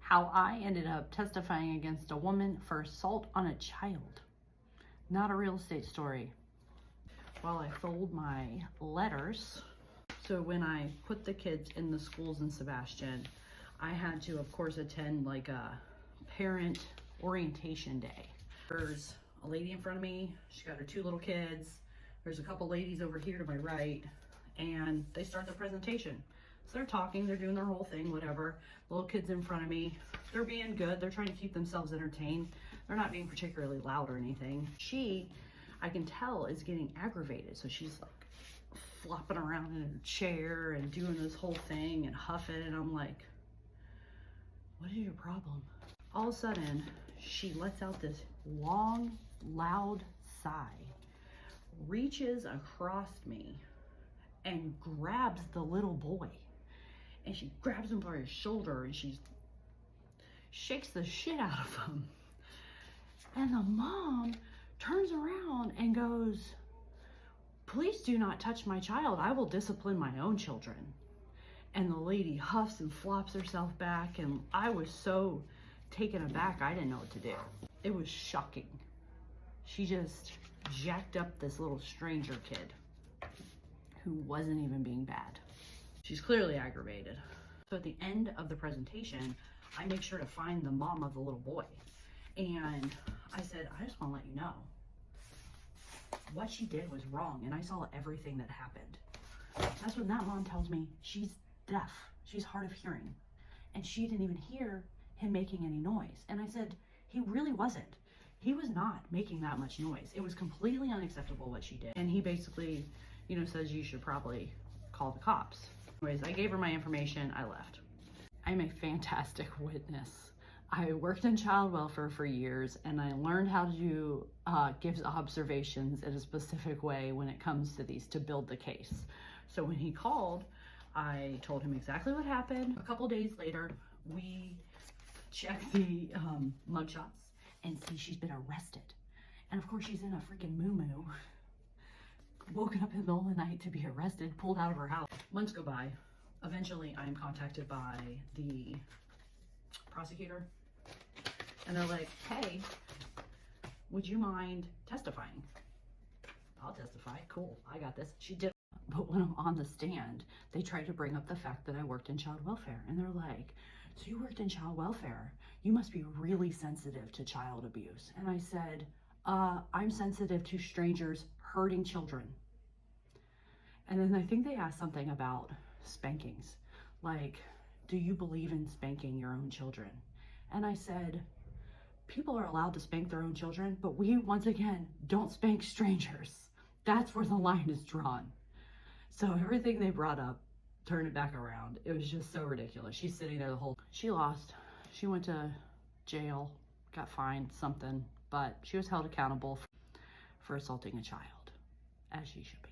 how I ended up testifying against a woman for assault on a child. Not a real estate story. While I fold my letters, so when I put the kids in the schools in Sebastian, I had to, of course, attend like a parent orientation day. There's a lady in front of me. She's got her 2 little kids. There's a couple ladies over here to my right, and they start the presentation. So they're talking, they're doing their whole thing, whatever. The little kids in front of me, they're being good. They're trying to keep themselves entertained. They're not being particularly loud or anything. She, I can tell, is getting aggravated. So she's like flopping around in her chair and doing this whole thing and huffing. And I'm like, what is your problem? All of a sudden, she lets out this long, loud sigh, reaches across me and grabs the little boy. And she grabs him by his shoulder and she shakes the shit out of him. And the mom turns around and goes, "Please do not touch my child. I will discipline my own children." And the lady huffs and flops herself back, and I was so taken aback, I didn't know what to do. It was shocking. She just jacked up this little stranger kid who wasn't even being bad. She's clearly aggravated. So at the end of the presentation, I make sure to find the mom of the little boy. And I said, I just want to let you know, what she did was wrong, and I saw everything that happened. That's when that mom tells me she's deaf. She's hard of hearing. And she didn't even hear him making any noise. And I said, he really wasn't. He was not making that much noise. It was completely unacceptable what she did. And he basically, says you should probably call the cops. Anyways, I gave her my information, I left. I'm a fantastic witness. I worked in child welfare for years, and I learned how to give observations in a specific way when it comes to these to build the case. So when he called, I told him exactly what happened. A couple days later, we checked the mugshots and see she's been arrested. And of course, she's in a freaking moo-moo. Woken up in the middle of the night to be arrested, pulled out of her house. Months go by. Eventually, I am contacted by the prosecutor. And they're like, hey, would you mind testifying? I'll testify. Cool, I got this. She did. But when I'm on the stand, they try to bring up the fact that I worked in child welfare. And they're like, so you worked in child welfare. You must be really sensitive to child abuse. And I said, I'm sensitive to strangers hurting children. And then I think they asked something about spankings. Like, do you believe in spanking your own children? And I said, people are allowed to spank their own children, but we, once again, don't spank strangers. That's where the line is drawn. So everything they brought up, turn it back around. It was just so ridiculous. She's sitting there the whole, she lost. She went to jail, got fined something, but she was held accountable for assaulting a child, as she should be.